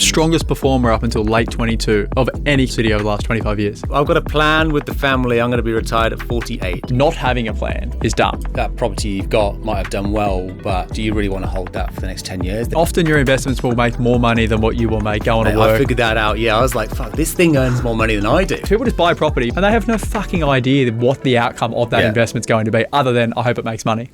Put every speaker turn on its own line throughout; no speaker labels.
strongest performer up until late 22 of any city over the last 25 years?
I've got a plan with the family. I'm going to be retired at 48.
Not having a plan is dumb.
That property you've got might have done well, but do you really want to hold that for the next 10 years?
Often your investments will make more money than what you will make going to
I
work.
figured that out. Yeah, I was like, fuck, this thing earns more money than I do.
People just buy property and they have no fucking idea what the outcome of that investment's going to be, other than I hope it makes money.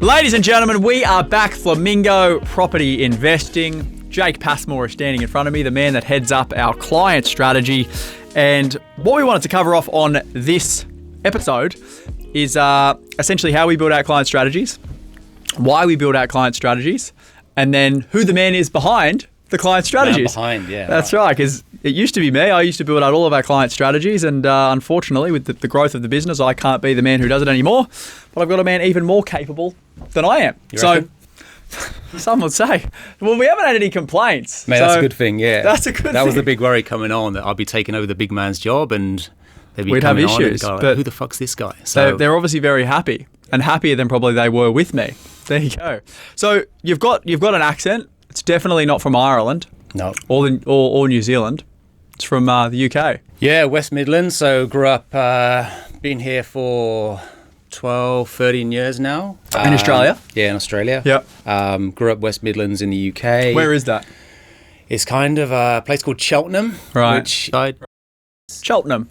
Ladies and gentlemen, we are back. Flamingo Property Investing. Jake Passmore is standing in front of me, the man that heads up our client strategy. And what we wanted to cover off on this episode is essentially how we build our client strategies, why we build our client strategies, and then who the man is behind the client strategies. That's right, because it used to be me. I used to build out all of our client strategies, and unfortunately, with the growth of the business, I can't be the man who does it anymore. But I've got a man even more capable than I am. Some would say. Well, we haven't had any complaints.
Mate, that's a good thing, yeah.
That's a good thing.
That was the big worry coming on, that I'd be taking over the big man's job and we'd
have issues.
Go, like, who the fuck's this guy? So
they're obviously very happy, and happier than probably they were with me. There you go. So you've got an accent. It's definitely not from Ireland.
No.
Or New Zealand. It's from the UK.
Yeah, West Midlands. So grew up, been here for 12, 13 years now.
In Australia?
Yeah, in Australia.
Yep.
Grew up West Midlands in the UK.
Where is that?
It's kind of a place called Cheltenham.
Right. Cheltenham.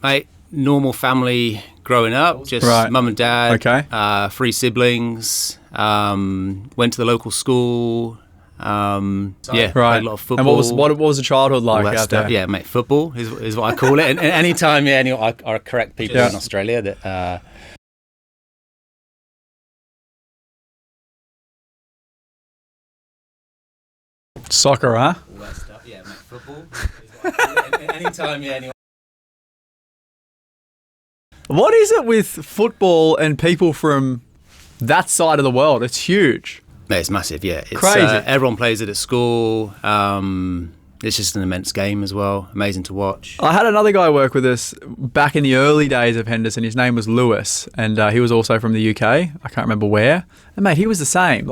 Mate, normal family growing up. Just mum and dad.
Okay.
3 siblings. Went to the local school. Played a lot of football.
And what was the childhood like out there?
Yeah, mate, football is what I call it. And anytime, I correct people in Australia that.
Soccer, huh?
All that stuff, yeah, mate, football is what I call it. Anytime,
What is it with football and people from that side of the world? It's huge.
Mate, it's massive, yeah. It's
crazy.
Everyone plays it at school. It's just an immense game as well. Amazing to watch.
I had another guy work with us back in the early days of Henderson. His name was Lewis, and he was also from the UK. I can't remember where. And mate, he was the same.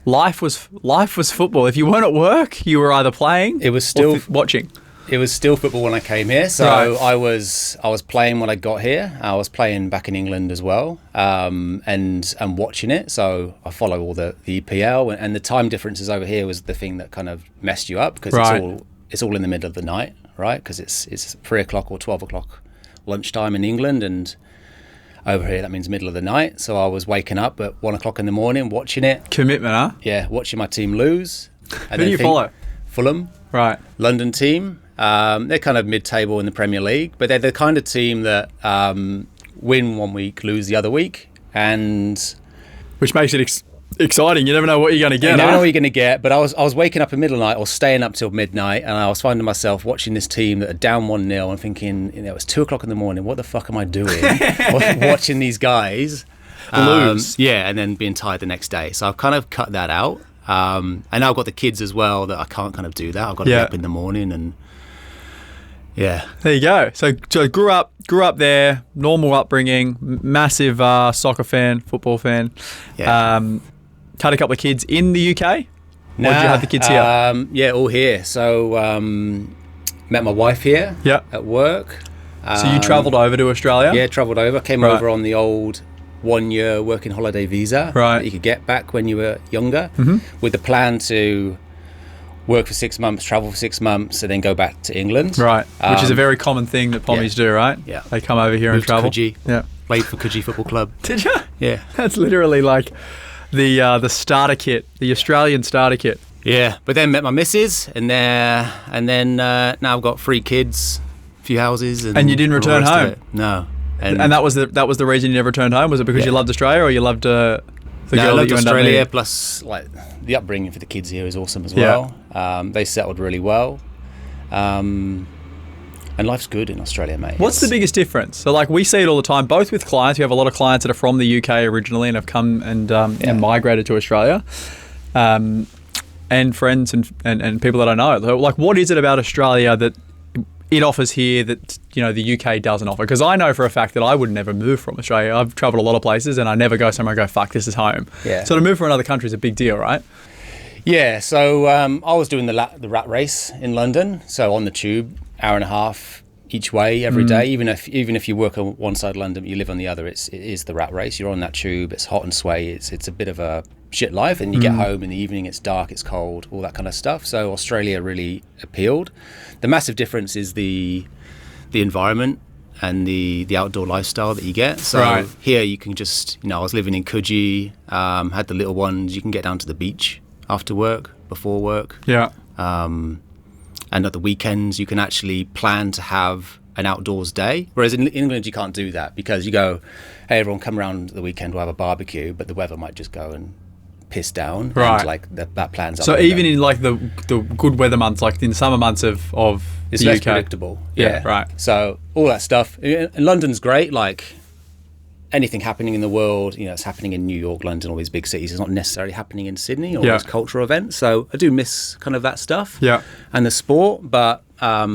Life was football. If you weren't at work, you were either playing.
It was still
watching.
It was still football when I came here. So I was playing when I got here. I was playing back in England as well, and watching it. So I follow all the EPL, and the time differences over here was the thing that kind of messed you up, because it's all in the middle of the night, right? Because it's 3 o'clock or 12 o'clock lunchtime in England, and over here that means middle of the night. So I was waking up at 1 o'clock in the morning watching it.
Commitment, huh?
Yeah, watching my team lose.
Who do you follow?
Fulham.
Right.
London team. They're kind of mid-table in the Premier League, but they're the kind of team that win one week, lose the other week, and
which makes it exciting. You never know what you're going to get.
You never know what you're going to get. But I was waking up in the middle of the night or staying up till midnight, and I was finding myself watching this team that are down 1-0 and thinking, it's 2 o'clock in the morning. What the fuck am I doing? Watching these guys
lose.
Yeah, and then being tired the next day. So I've kind of cut that out. And now I've got the kids as well that I can't kind of do that. I've got to get up in the morning and. Yeah. There
you go. So grew up there, normal upbringing, massive soccer fan, football fan.
Yeah.
Had a couple of kids in the UK? Or did you have the kids here?
Yeah, all here. So met my wife here at work.
So you travelled over to Australia?
Yeah, travelled over. Came over on the old 1-year working holiday visa that you could get back when you were younger, with the plan to work for 6 months, travel for 6 months, and then go back to England.
Right, which is a very common thing that Pommies do, right?
Yeah.
They come over here and travel.
Coogee.
Yeah.
Played for Coogee Football Club.
Did you?
Yeah.
That's literally like the starter kit, the Australian starter kit.
Yeah, but then met my missus, and then now I've got 3 kids, a few houses. And
you didn't return home?
No.
And that was the reason you never returned home? Was it because you loved Australia, or you loved the girl
I loved
that you ended up
Australia,
meeting?
plus like the upbringing for the kids here is awesome as well. They settled really well. And life's good in Australia, mate.
What's the biggest difference? So like we see it all the time, both with clients. We have a lot of clients that are from the UK originally and have come and migrated to Australia. And friends and people that I know. Like, what is it about Australia that it offers here that, the UK doesn't offer? Because I know for a fact that I would never move from Australia. I've travelled a lot of places and I never go somewhere and go, fuck, this is home.
Yeah.
So to move from another country is a big deal, right?
Yeah, so I was doing the rat race in London, so on the tube, hour and a half each way every day. Even if you work on one side of London, you live on the other, it is the rat race. You're on that tube, it's hot and sway, it's a bit of a shit life, and you get home in the evening, it's dark, it's cold, all that kind of stuff. So Australia really appealed. The massive difference is the environment and the outdoor lifestyle that you get. So here you can just, I was living in Coogee, had the little ones, you can get down to the beach after work, before work.
Yeah.
And at the weekends, you can actually plan to have an outdoors day. Whereas in England, you can't do that because you go, hey, everyone come around the weekend, we'll have a barbecue, but the weather might just go and piss down.
Right.
And like that plan's up.
So even in like the good weather months, like in the summer months of
it's
the
less
UK.
predictable.
Yeah, right.
So all that stuff. And London's great. Like anything happening in the world, it's happening in New York, London, all these big cities. It's not necessarily happening in Sydney or those cultural events. So I do miss kind of that stuff.
Yeah.
And the sport, but all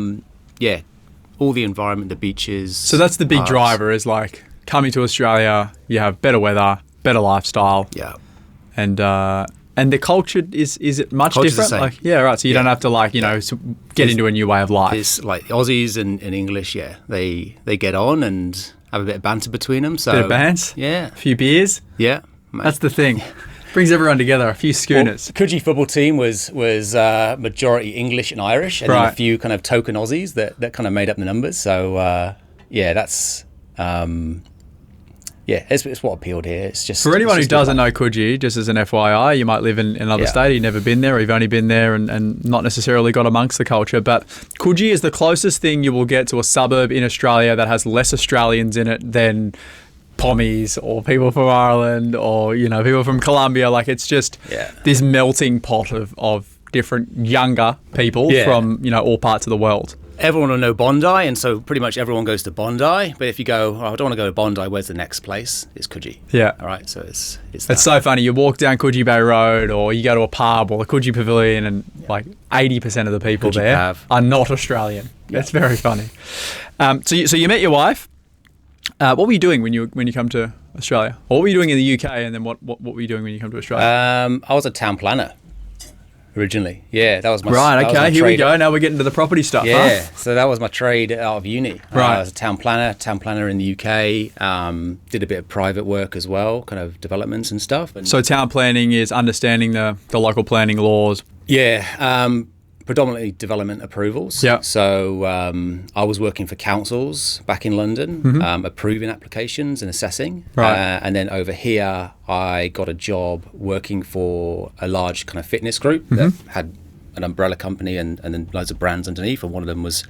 the environment, the beaches.
So that's the big driver is like coming to Australia, you have better weather, better lifestyle.
Yeah.
And the culture is it much
Culture's
different?
the same.
Like, yeah, right. So you don't have to get into a new way of life.
It's like Aussies and English, they get on and have a bit of banter between them. So
bit of bands?
Yeah.
A few beers?
Yeah.
That's the thing. Brings everyone together, a few schooners.
Well, Coogee football team was majority English and Irish, and then a few kind of token Aussies that kind of made up the numbers. So that's it's what appealed here. It's just
for anyone who doesn't know Coogee, just as an FYI, you might live in another state, you've never been there, or you've only been there and not necessarily got amongst the culture. But Coogee is the closest thing you will get to a suburb in Australia that has less Australians in it than Pommies or people from Ireland or people from Colombia. Like it's just this melting pot of different younger people from all parts of the world.
Everyone will know Bondi, and so pretty much everyone goes to Bondi. But if you go, I don't want to go to Bondi, where's the next place? It's Coogee.
Yeah.
All right, so it's
It's so funny. You walk down Coogee Bay Road or you go to a pub or the Coogee Pavilion and like 80% of the people
Coogee
there
Pav.
are not Australian. That's very funny. So you met your wife. What were you doing when you come to Australia? Or what were you doing in the UK, and then what were you doing when you come to Australia?
I was a town planner originally. Yeah, that was my
right.
that was
Okay,
my
here we
trade.
go. Now we're getting to the property stuff.
Yeah,
huh?
so that was my trade out of uni.
Right.
I was a town planner in the UK. Did a bit of private work as well, kind of developments and stuff. And
So town planning is understanding the local planning laws.
predominantly development approvals.
Yeah.
So I was working for councils back in London, approving applications and assessing.
Right.
And then over here, I got a job working for a large kind of fitness group that had an umbrella company and then loads of brands underneath. And one of them was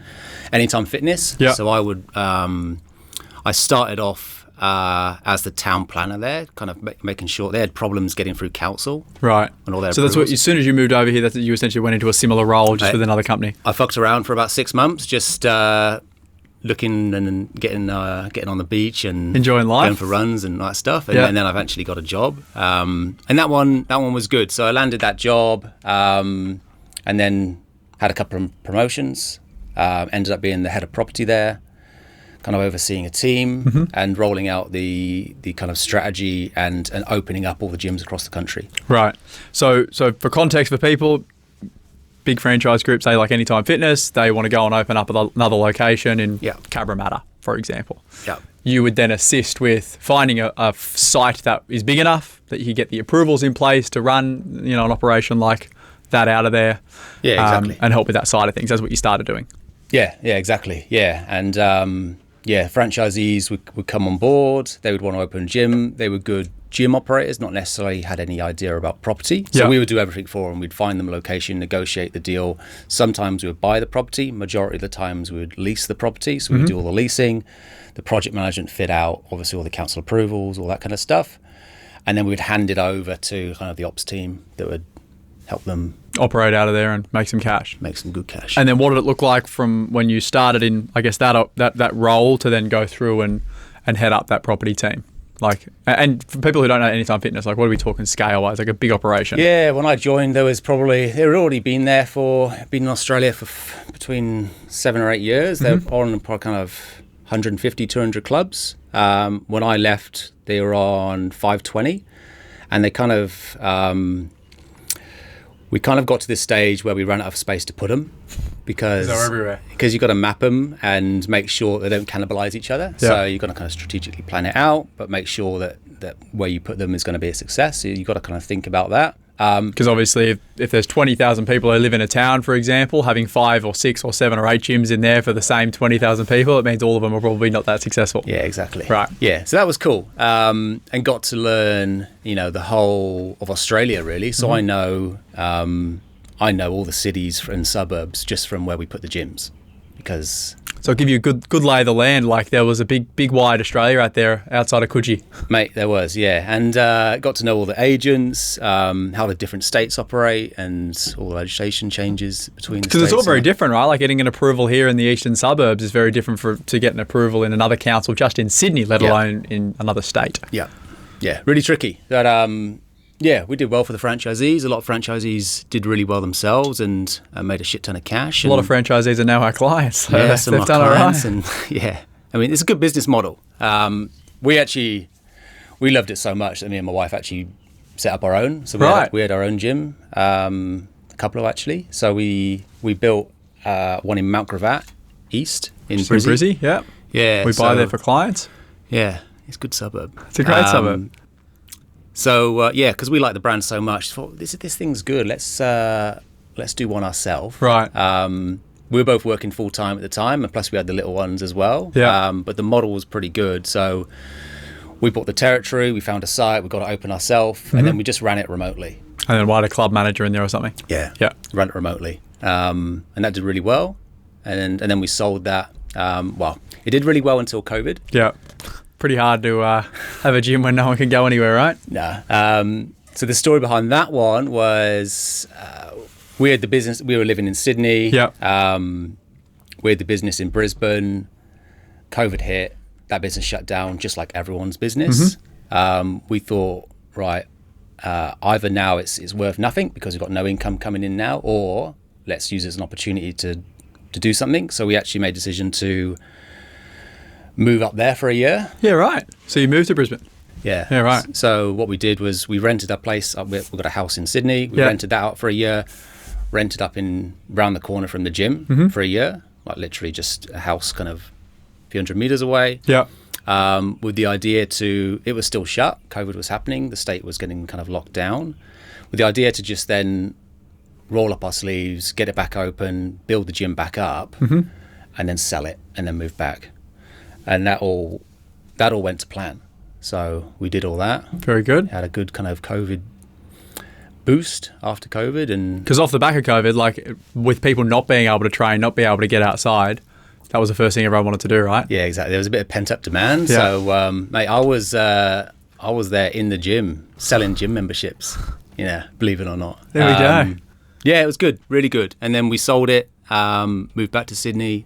Anytime Fitness.
Yeah.
So I would, I started off as the town planner there, kind of making sure they had problems getting through council.
Right.
And all their
So that's what,
approvals.
as soon as you moved over here, you essentially went into a similar role just with another company.
I fucked around for about 6 months, just looking and getting on the beach and
Enjoying life.
going for runs and that stuff. And,
Yeah.
and then I eventually got a job, and that one was good. So I landed that job, and then had a couple of promotions. Ended up being the head of property there, kind of overseeing a team and rolling out the kind of strategy and opening up all the gyms across the country.
Right. So for context for people, big franchise groups, say like Anytime Fitness, they want to go and open up another location in Cabramatta, for example.
Yeah.
You would then assist with finding a site that is big enough that you can get the approvals in place to run, an operation like that out of there.
Yeah, exactly.
And help with that side of things. That's what you started doing.
Yeah, exactly. Yeah, and franchisees would come on board. They would want to open a gym. They were good gym operators, not necessarily had any idea about property. So we would do everything for them. We'd find them a location, negotiate the deal. Sometimes we would buy the property. Majority of the times we would lease the property. So we would do all the leasing, the project management, fit out, obviously all the council approvals, all that kind of stuff. And then we would hand it over to kind of the ops team that would help them
Operate out of there and make some cash.
make some good cash.
And then what did it look like from when you started in, I guess, that role to then go through and head up that property team? Like, and for people who don't know Anytime Fitness, like, what are we talking scale-wise? Like a big operation.
Yeah, when I joined, they had already been in Australia for between 7 or 8 years. They're on probably kind of 150, 200 clubs. When I left, they were on 520, and they kind of, we kind of got to this stage where we ran out of space to put them because
they're everywhere.
Because you've got to map them and make sure they don't cannibalize each other. Yeah. So you've got to kind of strategically plan it out, but make sure that where you put them is going to be a success. So you've got to kind of think about that.
Because obviously if there's 20,000 people who live in a town, for example, having 5 or 6 or 7 or 8 gyms in there for the same 20,000 people, it means all of them are probably not that successcul.
Yeah, exactly.
Right.
Yeah, so that was cool. And got to learn, the whole of Australia, really. So I know all the cities and suburbs just from where we put the gyms, because...
So I'll give you a good lay of the land. Like, there was a big wide Australia out there outside of Coogee.
Mate, there was, yeah. And got to know all the agents, how the different states operate, and all the legislation changes between the states.
Because it's all very different, right? Like, getting an approval here in the eastern suburbs is very different to get an approval in another council just in Sydney, let alone in another state.
Yeah. Yeah, really tricky. But yeah, we did well for the franchisees. A lot of franchisees did really well themselves and made a shit ton of cash.
A lot of franchisees are now our clients. So
yeah, some of
they've done
clients,
all right.
And yeah, I mean, it's a good business model. We loved it so much that me and my wife actually set up our own. So we had our own gym, a couple of actually. So we built one in Mount Gravatt East in Brizzy.
Yeah.
Yeah.
We buy there for clients.
Yeah, it's a good suburb.
It's a great suburb.
So yeah, because we like the brand so much, thought this thing's good. Let's do one ourselves.
Right.
We were both working full time at the time, and plus we had the little ones as well.
Yeah.
But the model was pretty good. So we bought the territory. We found a site. We got it open ourselves, and then we just ran it remotely.
And then we had a club manager in there or something.
Yeah.
Yeah.
Ran it remotely, and that did really well. And then we sold that. Well, it did really well until COVID.
Yeah. Pretty hard to have a gym when no one can go anywhere, right?
No. So the story behind that one was we had the business. We were living in Sydney.
Yeah.
We had the business in Brisbane. COVID hit. That business shut down, just like everyone's business. We thought, right, either now it's worth nothing because we've got no income coming in now, or let's use it as an opportunity to do something. So we actually made a decision to move up there for a year.
Yeah, right. So you moved to Brisbane.
Yeah.
Yeah, right.
So what we did was we rented a place. We've got a house in Sydney. We rented that out for a year. Rented up round the corner from the gym for a year. Like literally just a house kind of a few hundred meters away.
Yeah.
With the idea it was still shut. COVID was happening. The state was getting kind of locked down. With the idea to just then roll up our sleeves, get it back open, build the gym back up, and then sell it and then move back. And that all went to plan. So we did all that.
Very good.
Had a good kind of COVID boost after COVID. And
because off the back of COVID, like with people not being able to train, not being able to get outside, that was the first thing everyone wanted to do, right?
Yeah, exactly. There was a bit of pent up demand. Yeah. So, mate, I was there in the gym selling gym memberships. Yeah, believe it or not.
There we go.
Yeah, it was good, really good. And then we sold it, moved back to Sydney.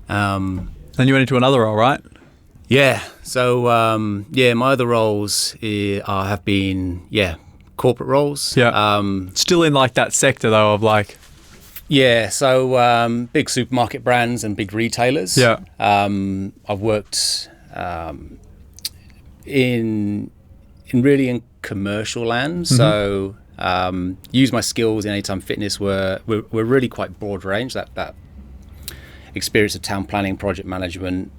Then you went into another role, right?
Yeah. So, my other roles have been, corporate roles.
Yeah. Still in like that sector though of like...
Yeah. So, big supermarket brands and big retailers.
Yeah.
I've worked in commercial land. So, use my skills in Anytime Fitness were really quite broad range. That experience of town planning, project management,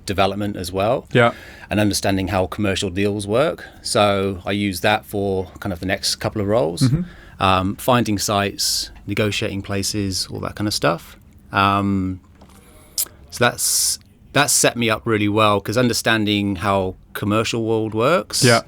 development as well.
Yeah.
And understanding how commercial deals work. So I use that for kind of the next couple of roles. Finding sites, negotiating places, all that kind of stuff. So that's set me up really well because understanding how commercial world works.
Yeah.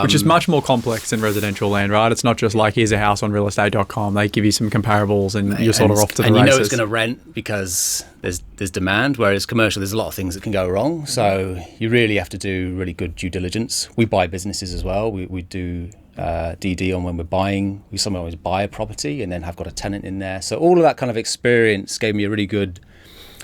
Which is much more complex than residential land, right? It's not just like, here's a house on realestate.com. They give you some comparables and you're sort of off to the races.
And you know it's going to rent because there's demand, whereas commercial, there's a lot of things that can go wrong. So you really have to do really good due diligence. We buy businesses as well. We do DD on when we're buying. We sometimes buy a property and then have got a tenant in there. So all of that kind of experience gave me a really good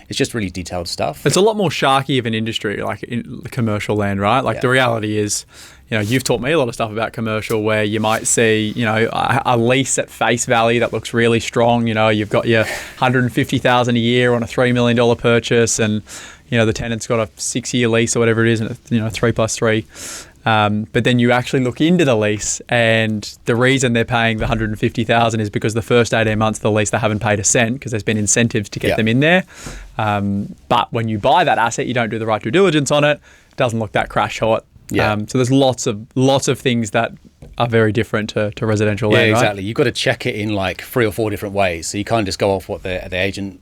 it's just really detailed stuff.
It's a lot more sharky of an industry, like in the commercial land, right? Like the reality is, you've taught me a lot of stuff about commercial where you might see, a lease at face value that looks really strong. You've got your $150,000 a year on a $3 million purchase, and the tenant's got a 6-year lease or whatever it is, and 3+3. But then you actually look into the lease, and the reason they're paying the $150,000 is because the first 18 months of the lease they haven't paid a cent because there's been incentives to get them in there. But when you buy that asset, you don't do the right due diligence on it. It doesn't look that crash hot. Yeah. So there's lots of things that are very different to residential land.
Yeah,
right?
exactly. You've got to check it in like 3 or 4 different ways. So you can't just go off what the agent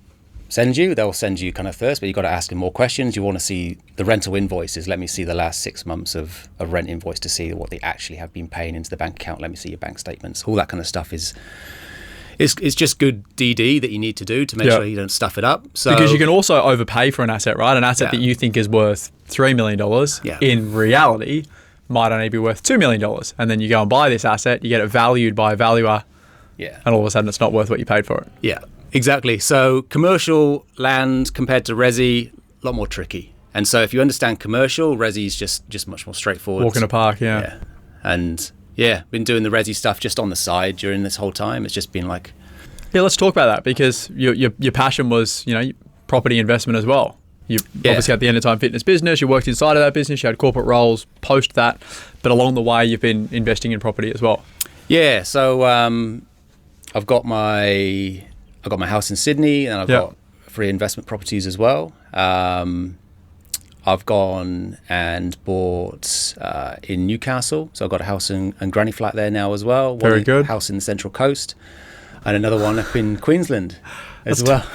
sends you. They'll send you kind of first, but you've got to ask them more questions. You want to see the rental invoices. Let me see the last 6 months of rent invoice to see what they actually have been paying into the bank account. Let me see your bank statements. All that kind of stuff is just good DD that you need to do to make sure you don't stuff it up. So
because you can also overpay for an asset, right? An asset that you think is worth $3 million in reality might only be worth $2 million. And then you go and buy this asset, you get it valued by a valuer, and all of a sudden it's not worth what you paid for it.
Yeah, exactly. So commercial land compared to resi, a lot more tricky. And so if you understand commercial, resi is just much more straightforward.
Walk in a park,
And been doing the resi stuff just on the side during this whole time. It's just been like...
Yeah, let's talk about that, because your passion was, property investment as well. You obviously had the End of Time Fitness business, you worked inside of that business, you had corporate roles post that, but along the way you've been investing in property as well. Yeah,
so I've got my house in Sydney, and I've got 3 investment properties as well. I've gone and bought in Newcastle, so I've got a house and granny flat there now as well.
Very good.
House in the Central Coast, and another one up in Queensland as well.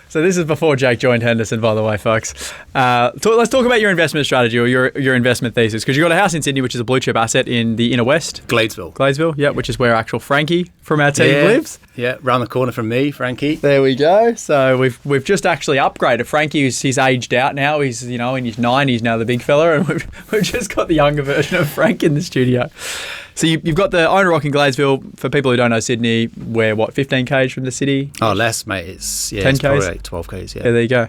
So this is before Jake joined Henderson, by the way, folks. Let's talk about your investment strategy or your investment thesis, because you've got a house in Sydney, which is a blue chip asset in the inner west. Gladesville, which is where actual Frankie from our team lives.
Yeah, round the corner from me, Frankie.
There we go. So we've just actually upgraded. Frankie, he's aged out now. He's in his 90s now, the big fella, and we've just got the younger version of Frank in the studio. So you've got the owner rock in Gladesville. For people who don't know Sydney, we're 15 k's from the city?
Oh, less, mate. It's
10
k's?
Probably
like 12 k's. Yeah,
there you go.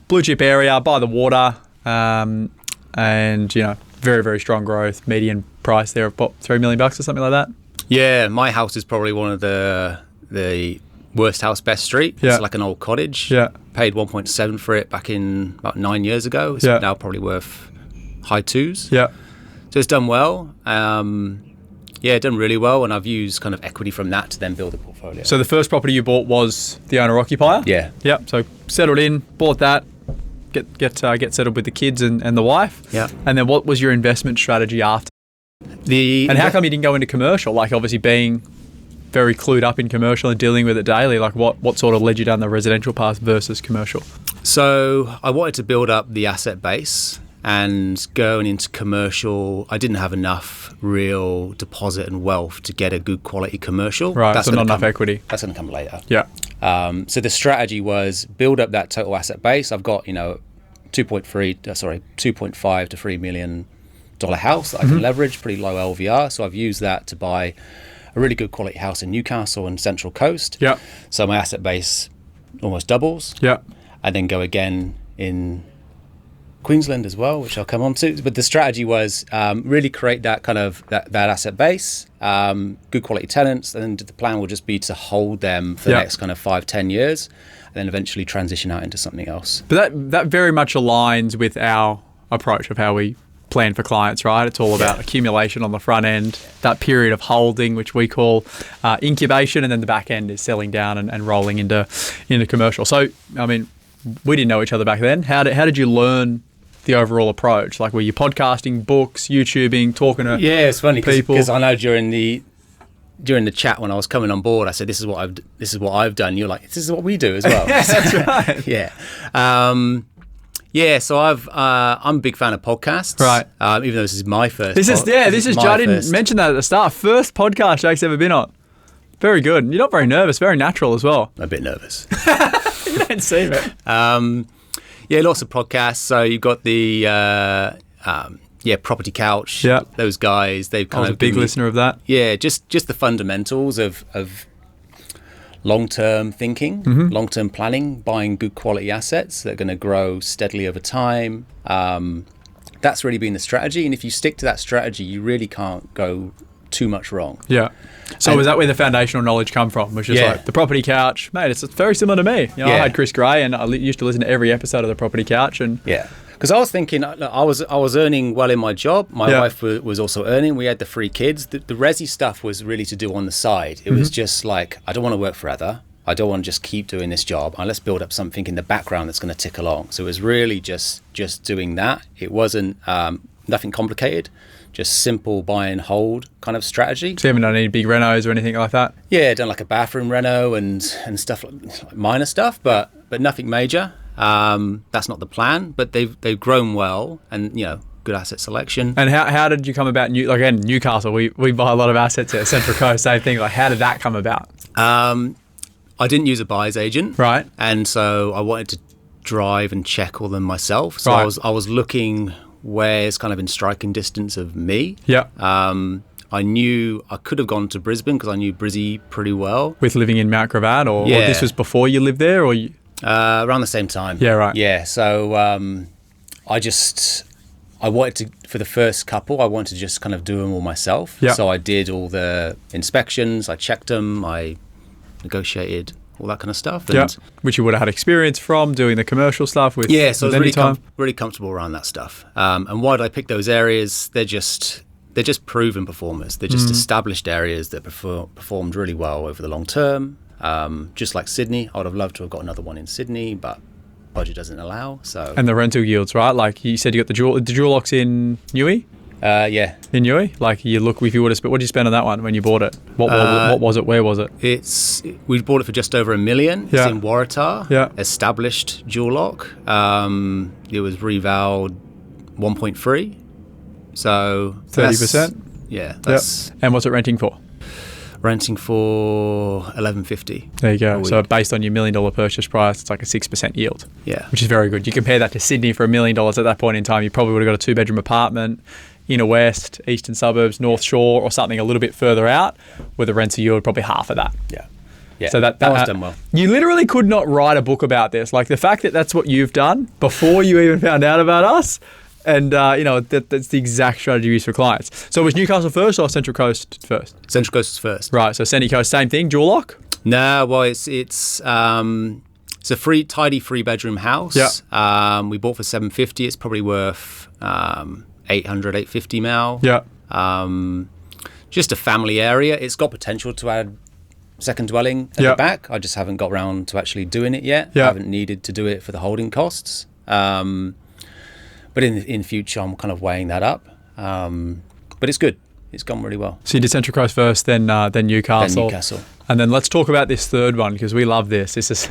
Blue chip area by the water, and very, very strong growth. Median price there of about $3 million or something like that.
Yeah, my house is probably one of the worst house, best street. It's like an old cottage.
Yeah,
paid 1.7 for it back in about 9 years ago. It's now probably worth high 2s.
Yeah.
So it's done well. Done really well, and I've used kind of equity from that to then build a portfolio.
So the first property you bought was the owner occupier?
Yeah.
Yep. So settled in, bought that, get settled with the kids and the wife.
Yeah.
And then what was your investment strategy after? And how come you didn't go into commercial? Like, obviously being very clued up in commercial and dealing with it daily, like what sort of led you down the residential path versus commercial?
So I wanted to build up the asset base. And going into commercial, I didn't have enough real deposit and wealth to get a good quality commercial.
Right, that's so not enough equity.
That's going to come later.
Yeah.
So the strategy was build up that total asset base. I've got 2.5 to $3 million house that I can leverage, pretty low LVR. So I've used that to buy a really good quality house in Newcastle and Central Coast.
Yeah.
So my asset base almost doubles.
Yeah.
And then go again in Queensland as well, which I'll come on to. But the strategy was really create that kind of that asset base, good quality tenants, and then the plan will just be to hold them for the next kind of 5-10 years, and then eventually transition out into something else.
But that very much aligns with our approach of how we plan for clients, right? It's all about accumulation on the front end, that period of holding, which we call incubation, and then the back end is selling down and rolling into commercial. So, I mean, we didn't know each other back then. How did you learn the overall approach? Like, were you podcasting, books, YouTubing, talking to
it's funny
people?
Because I know during the chat when I was coming on board, I said, "This is what I've done." You're like, "This is what we do as well."
That's right.
So I'm a big fan of podcasts,
right?
Even though this is my first.
This is I didn't mention that at the start. First podcast Jake's ever been on. Very good. You're not very nervous. Very natural as well.
I'm a bit nervous.
You don't seem it.
Lots of podcasts. So you've got the Property Couch.
Yeah,
those guys. They've kind
I was a big listener of that.
Yeah, just the fundamentals of long-term thinking, long-term planning, buying good quality assets that are going to grow steadily over time. That's really been the strategy. And if you stick to that strategy, you really can't go too much wrong.
Yeah. So was that where the foundational knowledge come from? Was just like the property couch, mate? It's very similar to me. You know, I had Chris Gray, and I used to listen to every episode of the property couch. And
because I was thinking, I was earning well in my job. My wife was also earning. We had the 3 kids. The resi stuff was really to do on the side. It was just like, I don't want to work forever. I don't want to just keep doing this job. And let's build up something in the background that's going to tick along. So it was really just doing that. It wasn't nothing complicated. Just simple buy and hold kind of strategy.
So you haven't done any big renos or anything like that?
Yeah, done like a bathroom reno and stuff, like minor stuff, but nothing major. That's not the plan, but they've grown well, and good asset selection.
And how did you come about? Again, Newcastle, we buy a lot of assets at Central Coast. Same thing. Like, how did that come about?
I didn't use a buyer's agent,
right? And
so I wanted to drive and check all them myself. So I was looking where's kind of in striking distance of me.
Yeah.
I knew I could have gone to Brisbane because I knew Brizzy pretty well.
With living in Mount Gravatt, or this was before you lived there, or you...
around the same time.
Yeah, right.
Yeah. So I wanted to, for the first couple, I wanted to just kind of do them all myself.
Yeah.
So I did all the inspections, I checked them, I negotiated all that kind of stuff.
And which you would have had experience from doing the commercial stuff with.
Yeah, so I was really comfortable around that stuff. And why did I pick those areas? They're just proven performers. They're just established areas that performed really well over the long term. Just like Sydney, I would have loved to have got another one in Sydney, but budget doesn't allow. So
and the rental yields, right? Like you said, you got the dual locks in Newey.
Yeah,
in Newey. Like you look, if you would have spent, what did you spend on that one when you bought it? What was it? Where was it?
We bought it for just over $1 million.
Yeah.
It's in Waratah.
Yeah.
Established dual lock. It was revalued 1.3. So
30%.
Yeah. That's
And what's it renting for?
Renting for $11.50.
There you go. So based on your $1 million purchase price, it's like a 6% yield.
Yeah.
Which is very good. You compare that to Sydney for $1 million at that point in time, you probably would have got a 2-bedroom apartment, inner west, eastern suburbs, North Shore, or something a little bit further out, where the rental yield probably half of that.
Yeah. Yeah.
So that
was done well.
You literally could not write a book about this. Like the fact that that's what you've done before you even found out about us. And, that's the exact strategy we use for clients. So was Newcastle first or Central Coast first?
Central Coast was first.
Right. So Central Coast, same thing, dual lock?
No, well, it's a tidy 3-bedroom house.
Yeah.
We bought for $750. It's probably worth $850 now.
Yeah.
Just a family area. It's got potential to add second dwelling at the back. I just haven't got around to actually doing it yet.
Yeah.
I haven't needed to do it for the holding costs. But in future, I'm kind of weighing that up. But it's good. It's gone really well.
So you did Central Coast first, then Newcastle. And then let's talk about this third one, because we love this. This is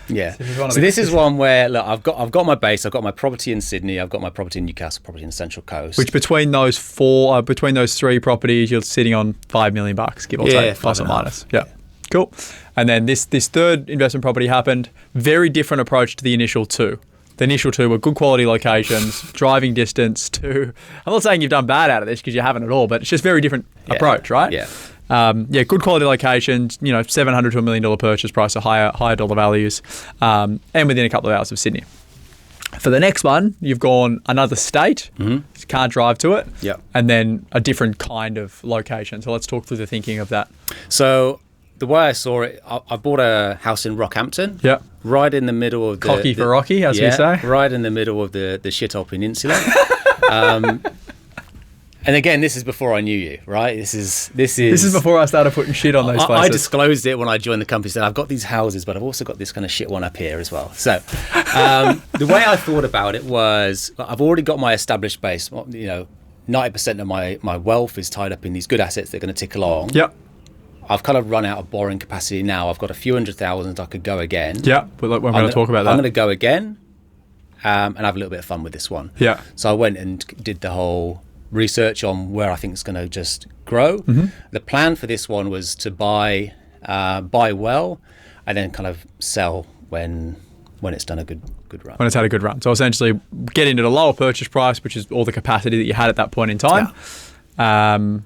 this is one where look, I've got my base. I've got my property in Sydney. I've got my property in Newcastle. Property in Central Coast.
Which between those 3 properties, you're sitting on $5 million, give or take, plus or minus. Yeah. Cool. And then this third investment property happened. Very different approach to the initial two. The initial two were good quality locations, driving distance to... I'm not saying you've done bad out of this because you haven't at all, but it's just very different approach, right?
Yeah.
Good quality locations, $700 to $1 million purchase price, so higher dollar values, and within a couple of hours of Sydney. For the next one, you've gone another state, you can't drive to it, and then a different kind of location. So let's talk through the thinking of that.
So the way I saw it, I bought a house in Rockhampton.
Yeah.
Right in the middle of the...
Cocky for Rocky, as we say.
Right in the middle of the shithole peninsula. And again, this is before I knew you, right? This is
before I started putting shit on those places.
I disclosed it when I joined the company. Said I've got these houses, but I've also got this kind of shit one up here as well. So the way I thought about it was, I've already got my established base. 90% of my wealth is tied up in these good assets that are going to tick along.
Yep.
I've kind of run out of borrowing capacity now. I've got a few $100,000 I could go again.
Yeah, but we're going to talk about that.
I'm going to go again and have a little bit of fun with this one.
Yeah.
So I went and did the whole research on where I think it's going to just grow. The plan for this one was to buy well and then kind of sell when it's done a good run.
When it's had a good run. So essentially get into the lower purchase price, which is all the capacity that you had at that point in time. Yeah.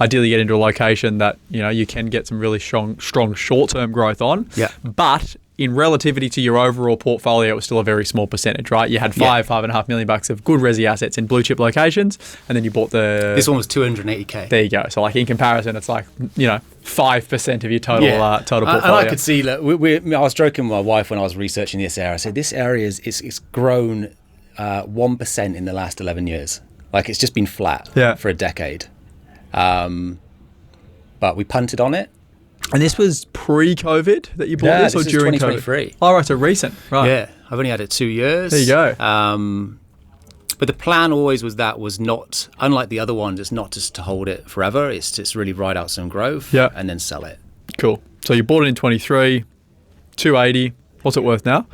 ideally get into a location that, you can get some really strong short-term growth on.
Yeah.
But in relativity to your overall portfolio, it was still a very small percentage, right? You had $5.5 million of good resi assets in blue chip locations, and then you bought
This one was 280k.
There you go. So in comparison, it's 5% of your total portfolio.
And I could see, look, I was joking with my wife when I was researching this area. I said this area it's grown 1% in the last 11 years. It's just been flat for a decade. But we punted on it.
And this was pre-COVID that you bought this, or during
2023.
COVID? Oh, right, so recent, right?
Yeah, I've only had it 2 years.
There you go.
But the plan always was not, unlike the other ones, it's not just to hold it forever. It's just really ride out some growth and then sell it.
Cool. So you bought it in 23, 280. What's it worth now?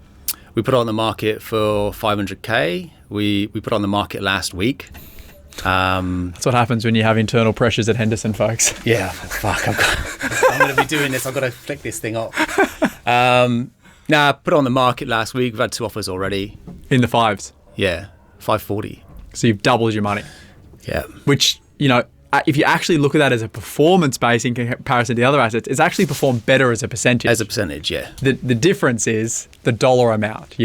We put it on the market for 500k. We put it on the market last week.
That's what happens when you have internal pressures at Henderson, folks.
Yeah, fuck. I'm going to be doing this. I've got to flick this thing up. I put it on the market last week. We've had 2 offers already.
In the fives?
Yeah, 540.
So you've doubled your money.
Yeah.
Which, if you actually look at that as a performance base in comparison to the other assets, it's actually performed better as a percentage.
As a percentage, yeah.
The difference is the dollar amount,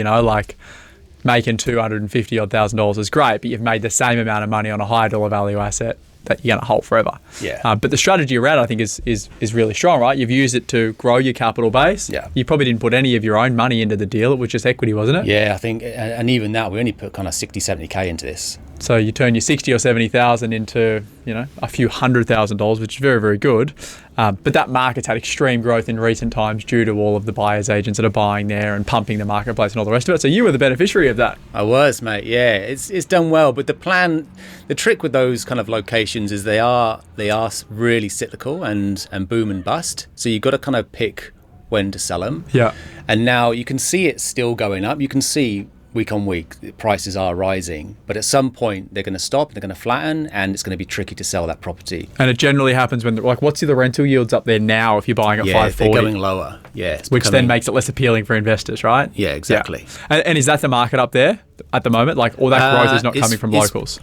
making $250,000 is great, but you've made the same amount of money on a higher dollar value asset that you're going to hold forever.
Yeah.
But the strategy around it, I think, is really strong, right? You've used it to grow your capital base.
Yeah.
You probably didn't put any of your own money into the deal. It was just equity, wasn't it?
Yeah, I think, and even that, we only put kind of 60, 70k into this.
So you turn your 60 or 70,000 into, a few $100,000, which is very, very good. But that market's had extreme growth in recent times due to all of the buyers agents that are buying there and pumping the marketplace and all the rest of it. So you were the beneficiary of that.
I was, mate. Yeah, it's done well. But the trick with those kind of locations is they are really cyclical and boom and bust. So you've got to kind of pick when to sell them.
Yeah.
And now you can see it still going up. You can see week on week, the prices are rising, but at some point they're going to stop, they're going to flatten, and it's going to be tricky to sell that property.
And it generally happens when, what's the rental yields up there now if you're buying at 540?
They're going lower. Yeah,
which then makes it less appealing for investors, right?
Yeah, exactly.
Yeah. And is that the market up there at the moment? All that growth is not coming from locals?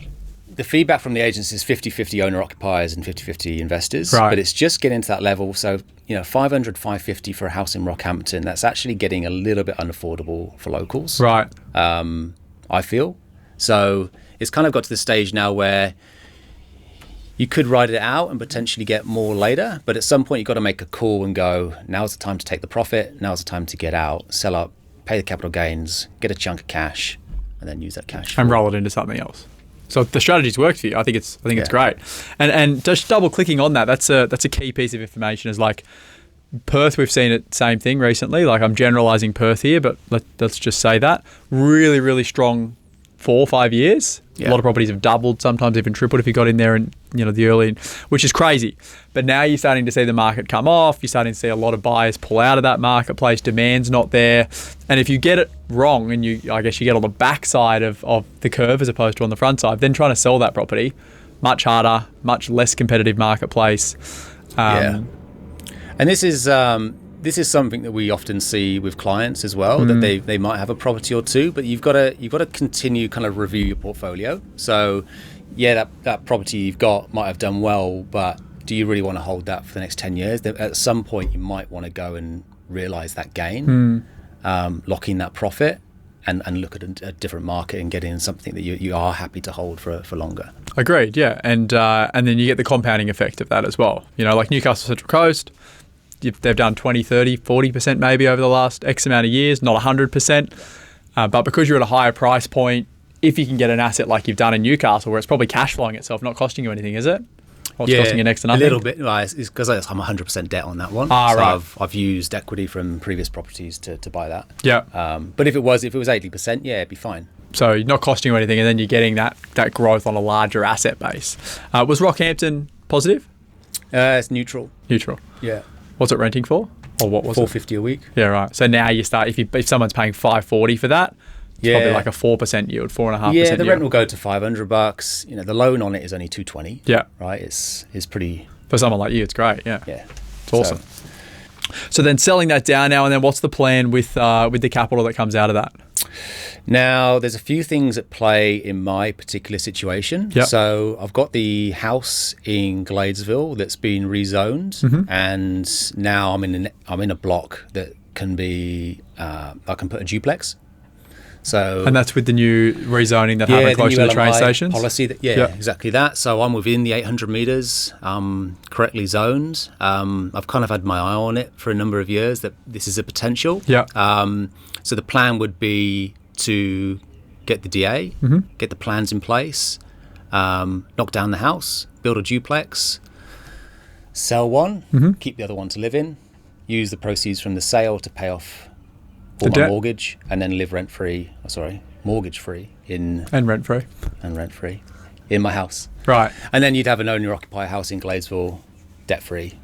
The feedback from the agents is 50-50 owner-occupiers and 50-50 investors.
Right.
But it's just getting to that level. So, 500, 550 for a house in Rockhampton, that's actually getting a little bit unaffordable for locals.
Right.
I feel. So it's kind of got to the stage now where you could ride it out and potentially get more later. But at some point, you've got to make a call and go, now's the time to take the profit. Now's the time to get out, sell up, pay the capital gains, get a chunk of cash, and then use that cash.
And roll it into something else. So the strategy's worked for you. I think it's great. And just double clicking on that, that's a key piece of information. Is Perth, we've seen it same thing recently. I'm generalising Perth here, but let's just say that really, really strong 4 or 5 years. Yeah. A lot of properties have doubled, sometimes even tripled if you got in there in the early, which is crazy. But now you're starting to see the market come off. You're starting to see a lot of buyers pull out of that marketplace. Demand's not there. And if you get it wrong and I guess you get on the backside of the curve as opposed to on the front side, then trying to sell that property, much harder, much less competitive marketplace.
And this is something that we often see with clients as well, that they might have a property or two, but you've got to continue kind of review your portfolio. So that property you've got might have done well, but do you really want to hold that for the next 10 years? At some point you might want to go and realize that gain, lock in that profit, and look at a different market and get in something that you are happy to hold for longer. Agreed,
yeah. And then you get the compounding effect of that as well. Like Newcastle Central Coast, they've done 20, 30, 40% maybe over the last X amount of years, not 100%. But because you're at a higher price point, if you can get an asset like you've done in Newcastle, where it's probably cash flowing itself, not costing you anything, is it? Or it's costing you next to nothing?
A little bit. Well, it's because I'm 100% debt on that one.
Right.
I've used equity from previous properties to buy that.
Yeah.
But if it was 80%, yeah, it'd be fine.
So you're not costing you anything, and then you're getting that growth on a larger asset base. Was Rockhampton positive?
It's neutral.
Neutral.
Yeah.
What's it renting for? Or what was
$450 a week.
Yeah, right. So now you start, if someone's paying $540 for that, it's probably like a 4% yield, 4.5%
Yeah,
yield.
the rent will go to $500. The loan on it is only $220.
Yeah.
Right? It's pretty...
For someone like you, it's great, yeah.
Yeah.
It's awesome. So then selling that down now, and then what's the plan with the capital that comes out of that?
Now, there's a few things at play in my particular situation.
Yep.
So I've got the house in Gladesville that's been rezoned, and now I'm in a block that can be I can put a duplex. So,
and that's with the new rezoning that happened close to the train stations?
Policy exactly that. So I'm within the 800 metres, correctly zoned. I've kind of had my eye on it for a number of years that this is a potential.
Yeah.
So the plan would be to get the DA, get the plans in place, knock down the house, build a duplex, sell one, keep the other one to live in, use the proceeds from the sale to pay off all my mortgage, and then live mortgage-free
and
rent-free in my house.
Right.
And then you'd have an owner-occupier house in Gladesville, debt-free.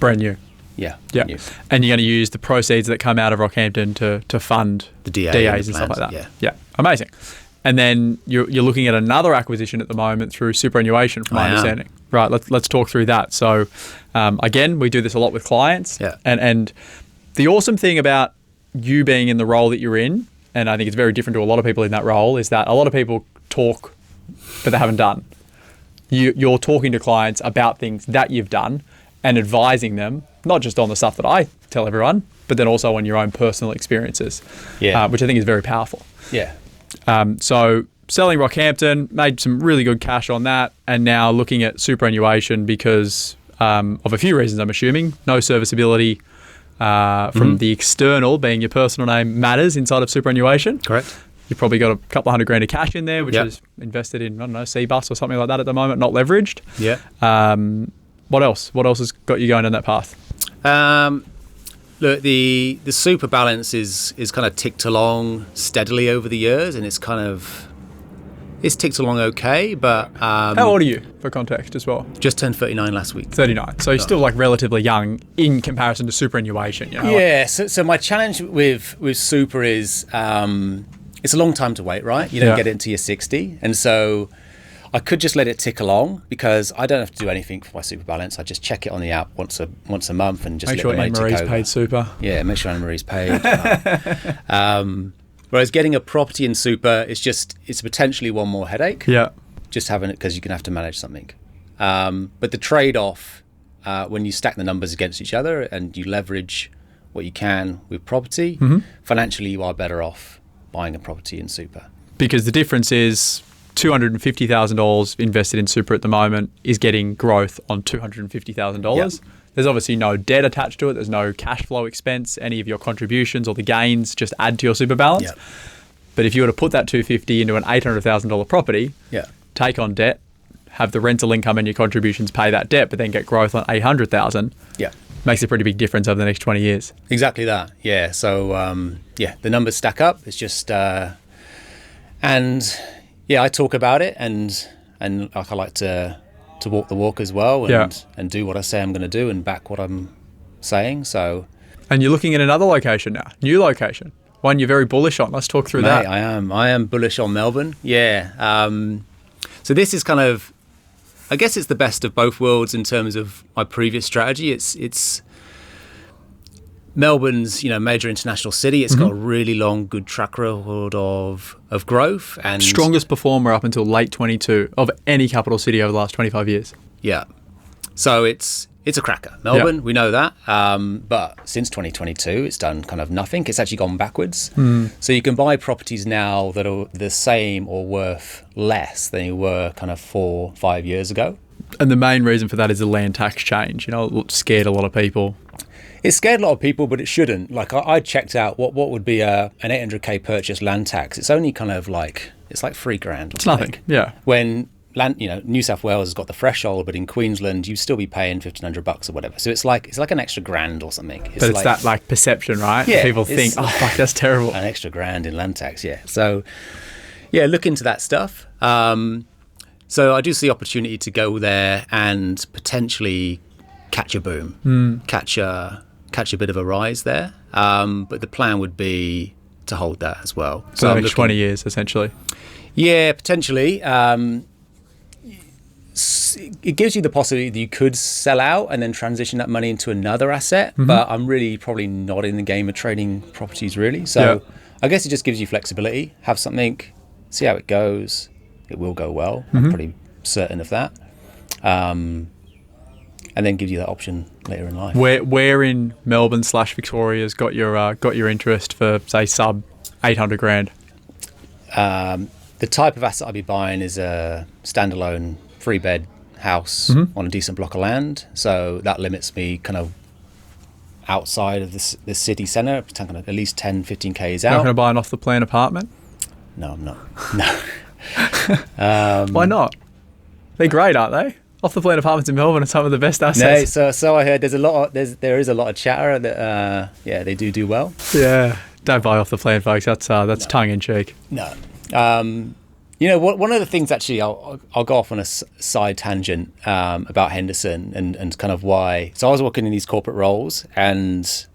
Brand new.
Yeah.
New. And you're going to use the proceeds that come out of Rockhampton to fund
the DAs
and stuff like that. Yeah. Amazing. And then you're looking at another acquisition at the moment through superannuation, from my understanding. Right. Let's talk through that. So, again, we do this a lot with clients.
Yeah.
And the awesome thing about you being in the role that you're in, and I think it's very different to a lot of people in that role, is that a lot of people talk, but they haven't done. You're talking to clients about things that you've done and advising them, not just on the stuff that I tell everyone, but then also on your own personal experiences, which I think is very powerful.
Yeah.
So selling Rockhampton, made some really good cash on that, and now looking at superannuation because of a few reasons, I'm assuming. No serviceability from the external, being your personal name, matters inside of superannuation.
Correct.
You've probably got a couple $100,000 of cash in there, which is invested in, I don't know, C-Bus or something like that at the moment, not leveraged.
Yeah.
What else? What else has got you going down that path?
Look, the super balance is kind of ticked along steadily over the years, and it's ticked along okay, but...
How old are you, for context, as well?
Just turned 39 last week.
39. So you're still like relatively young in comparison to superannuation, you know?
Yeah, so my challenge with super is it's a long time to wait, right? You don't get it until you're 60. And so I could just let it tick along because I don't have to do anything for my super balance. I just check it on the app once a month and just
make sure Anne-Marie's paid super.
Yeah, make sure Anne-Marie's paid. Whereas getting a property in super, it's potentially one more headache.
Yeah.
Just having it because you're going to have to manage something. But the trade-off, when you stack the numbers against each other and you leverage what you can with property, financially you are better off buying a property in super.
Because the difference is $250,000 invested in super at the moment is getting growth on $250,000. Yep. There's obviously no debt attached to it. There's no cash flow expense. Any of your contributions or the gains just add to your super balance.
Yep.
But if you were to put that $250,000 into an $800,000 property, take on debt, have the rental income and your contributions pay that debt, but then get growth on $800,000, makes a pretty big difference over the next 20 years.
Exactly that. Yeah. So, the numbers stack up. It's just, I talk about it and I like to walk the walk as well and do what I say I'm going to do and back what I'm saying. So,
and you're looking at another location now, new location, one you're very bullish on. Let's talk through that.
I am bullish on Melbourne. Yeah. So this is kind of, I guess it's the best of both worlds in terms of my previous strategy. It's Melbourne's, major international city. It's got a really long, good track record of growth and
strongest performer up until late 22 of any capital city over the last 25 years.
Yeah. So it's a cracker. Melbourne, we know that. But since 2022, it's done kind of nothing. It's actually gone backwards. So you can buy properties now that are the same or worth less than you were kind of 4-5 years ago.
And the main reason for that is the land tax change. It scared a lot of people.
It scared a lot of people, but it shouldn't. Like I checked out what would be an $800K purchase land tax. It's only kind of like, it's like $3,000.
It's nothing. Yeah.
When New South Wales has got the threshold, but in Queensland you'd still be paying $1,500 or whatever. So it's like an extra $1,000 or something.
But it's that like perception, right?
Yeah.
People think, oh fuck, that's terrible.
An extra $1,000 in land tax, yeah. So look into that stuff. So I do see opportunity to go there and potentially catch a boom, catch a bit of a rise there. But the plan would be to hold that as well.
So the next 20 years, essentially.
Yeah, potentially. It gives you the possibility that you could sell out and then transition that money into another asset. But I'm really probably not in the game of trading properties, really. So I guess it just gives you flexibility. Have something, see how it goes. It will go well. I'm pretty certain of that. And then gives you that option later in life.
Where in Melbourne / Victoria's got your interest for, say, sub 800 grand?
The type of asset I'd be buying is a standalone 3-bed house on a decent block of land. So that limits me kind of outside of the city centre, kind of at least 10, 15 Ks out.
Not going to buy an off-the-plan apartment?
No, I'm not. No.
Why not? They're great, aren't they? Off-the-plan apartments in Melbourne are some of the best assets.
No, so I heard there is a lot of chatter that they do well.
Yeah, don't buy off-the-plan, folks. That's tongue-in-cheek.
No. One of the things, actually, I'll go off on a side tangent about Henderson and kind of why. So I was working in these corporate roles, and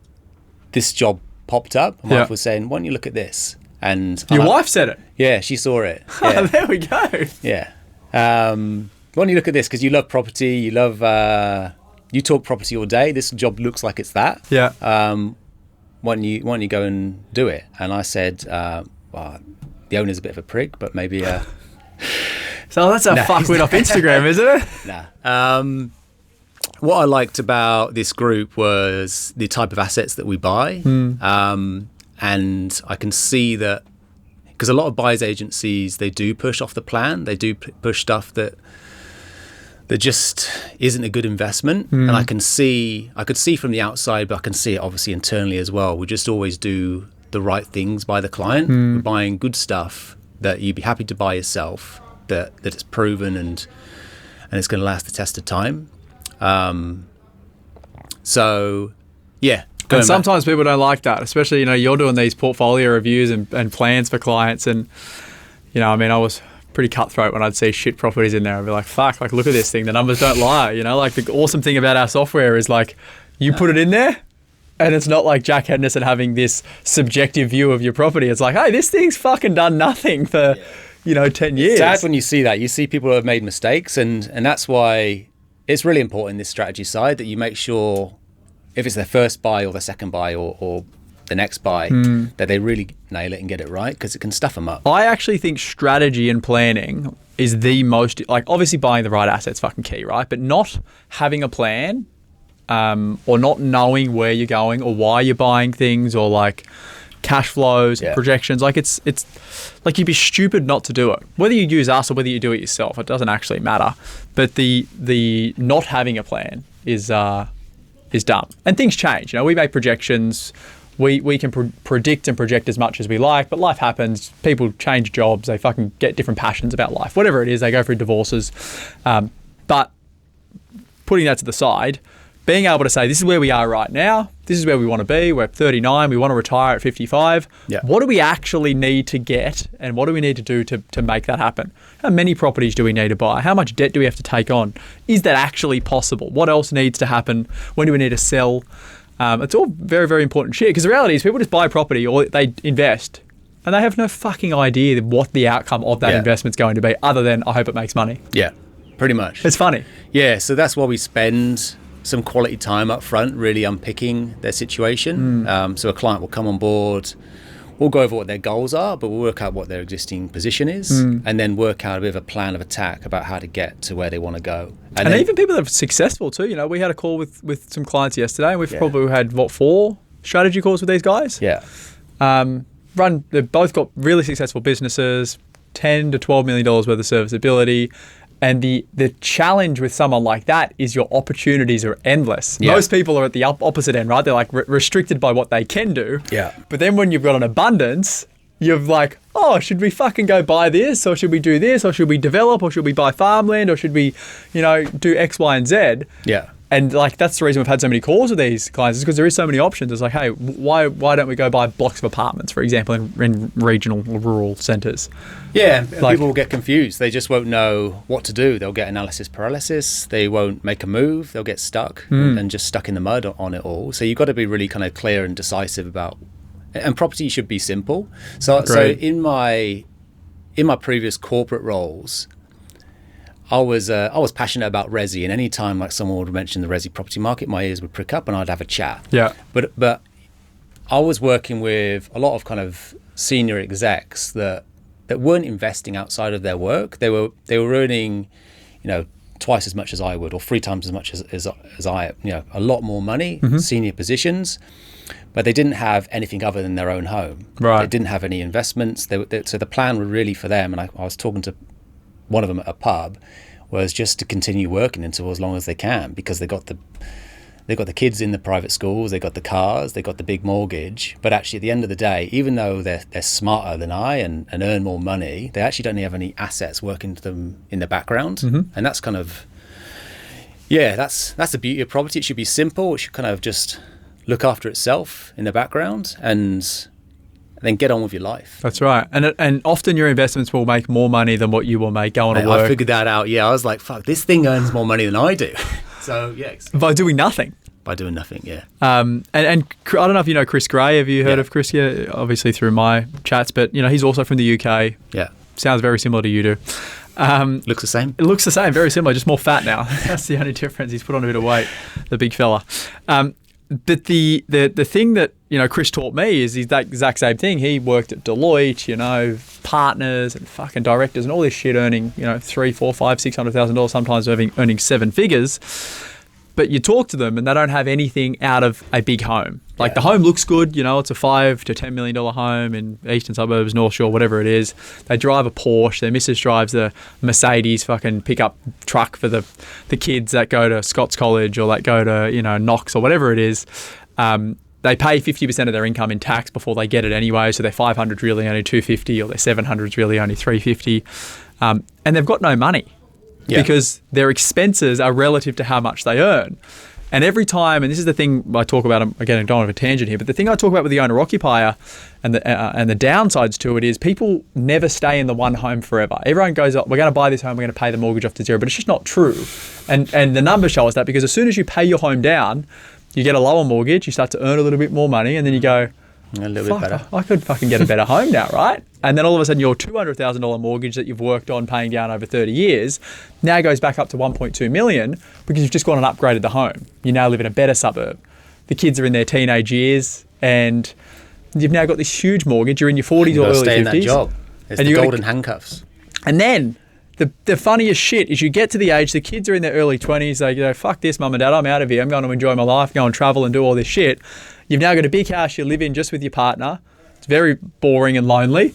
this job popped up. My wife was saying, "Why don't you look at this?" And
your wife said it.
Yeah, she saw it. Yeah.
There we go.
Yeah. Why don't you look at this? Because you love property, you talk property all day. This job looks like it's that.
Yeah.
Why don't you go and do it? And I said, well, the owner's a bit of a prick, but maybe.
So that's a fuckwit off Instagram, isn't it?
Nah. What I liked about this group was the type of assets that we buy. And I can see that, because a lot of buyers agencies, they do push off the plan. They do push stuff that just isn't a good investment. And I could see from the outside, but I can see it obviously internally as well. We just always do the right things by the client. We're buying good stuff that you'd be happy to buy yourself, that it's proven and it's going to last the test of time. So, yeah.
And sometimes people don't like that, especially, you're doing these portfolio reviews and plans for clients. And, I was pretty cutthroat when I'd see shit properties in there. I'd be like, fuck, look at this thing. The numbers don't lie. The awesome thing about our software is you put it in there and it's not like Jack Henderson having this subjective view of your property. It's like, hey, this thing's fucking done nothing for, 10 years.
It's sad when you see that. You see people who have made mistakes, and that's why it's really important in this strategy side that you make sure, if it's their first buy or their second buy or the next buy, that they really nail it and get it right, because it can stuff them up.
I actually think strategy and planning is the most, obviously buying the right assets fucking key, right? But not having a plan or not knowing where you're going or why you're buying things, or cash flows, projections. It's you'd be stupid not to do it. Whether you use us or whether you do it yourself, it doesn't actually matter. But the not having a plan is dumb. And things change. We make projections. We can predict and project as much as we like, but life happens. People change jobs. They fucking get different passions about life. Whatever it is, they go through divorces. But putting that to the side, being able to say, this is where we are right now. This is where we want to be. We're 39. We want to retire at 55.
Yeah.
What do we actually need to get, and what do we need to do to make that happen? How many properties do we need to buy? How much debt do we have to take on? Is that actually possible? What else needs to happen? When do we need to sell? It's all very, very important shit, because the reality is people just buy property or they invest and they have no fucking idea what the outcome of that investment's going to be, other than, I hope it makes money.
Yeah, pretty much.
It's funny.
Yeah, so that's why we spend some quality time up front really unpicking their situation. So a client will come on board, we'll go over what their goals are, but we'll work out what their existing position is, and then work out a bit of a plan of attack about how to get to where they want to go.
And then, even people that are successful too. We had a call with some clients yesterday, and we've probably had 4 strategy calls with these guys.
Yeah.
They've both got really successful businesses, $10 to $12 million worth of serviceability. And the challenge with someone like that is your opportunities are endless. Yeah. Most people are at the opposite end, right? They're restricted by what they can do.
Yeah.
But then when you've got an abundance, you're like, oh, should we fucking go buy this? Or should we do this? Or should we develop? Or should we buy farmland? Or should we, do X, Y, and Z?
Yeah.
And that's the reason we've had so many calls with these clients, is because there is so many options. It's like, hey, why don't we go buy blocks of apartments, for example, in regional or rural centres?
Yeah, people will get confused. They just won't know what to do. They'll get analysis paralysis. They won't make a move. They'll get stuck and just stuck in the mud on it all. So you've got to be really kind of clear and decisive about. And property should be simple. So in my previous corporate roles, I was passionate about resi, and any time someone would mention the resi property market, my ears would prick up and I'd have a chat.
Yeah.
But I was working with a lot of kind of senior execs that weren't investing outside of their work. They were earning, twice as much as I would, or 3 times as much as I, a lot more money, senior positions, but they didn't have anything other than their own home.
Right.
They didn't have any investments. So the plan was really for them, and I was talking to one of them at a pub, was just to continue working until as long as they can, because they got the kids in the private schools, they got the cars, they got the big mortgage. But actually, at the end of the day, even though they're smarter than I and earn more money, they actually don't have any assets working to them in the background. And that's kind of, that's the beauty of property. It should be simple. It should kind of just look after itself in the background and then get on with your life.
That's right. And often your investments will make more money than what you will make going to work.
I figured that out. Yeah, I was like, fuck, this thing earns more money than I do. So, yeah.
By doing nothing.
By doing nothing, yeah.
And I don't know if you know Chris Gray. Have you heard of Chris? Yeah, obviously through my chats, but he's also from the UK.
Yeah.
Sounds very similar to you do.
Looks the same.
It looks the same, very similar, just more fat now. That's the only difference. He's put on a bit of weight, the big fella. But the thing that Chris taught me is that exact same thing. He worked at Deloitte, partners and fucking directors and all this shit, earning $300,000, $400,000, $500,000, $600,000, sometimes earning 7 figures. But you talk to them and they don't have anything out of a big home. Like the home looks good, it's a $5 to $10 million home in eastern suburbs, North Shore, whatever it is. They drive a Porsche. Their missus drives a Mercedes fucking pickup truck for the kids that go to Scots College or that go to Knox or whatever it is. They pay 50% of their income in tax before they get it anyway. So their 500 is really only 250, or their 700 is really only 350, and they've got no money. Yeah. Because their expenses are relative to how much they earn. And every time, and this is the thing I talk about, again, I don't have a tangent here, but the thing I talk about with the owner-occupier and the downsides to it is people never stay in the one home forever. Everyone goes, we're going to buy this home, we're going to pay the mortgage off to zero, but it's just not true. And the numbers show us that, because as soon as you pay your home down, you get a lower mortgage, you start to earn a little bit more money, and then you go,
a little bit better.
I could fucking get a better home now, right? And then all of a sudden your $200,000 mortgage that you've worked on paying down over 30 years now goes back up to 1.2 million because you've just gone and upgraded the home. You now live in a better suburb. The kids are in their teenage years and you've now got this huge mortgage. You're in your 40s or early 50s.
Stay in that job. It's the golden handcuffs.
And then the funniest shit is you get to the age, the kids are in their early 20s. They go, fuck this, mum and dad, I'm out of here. I'm going to enjoy my life, go and travel and do all this shit. You've now got a big house you live in just with your partner. It's very boring and lonely.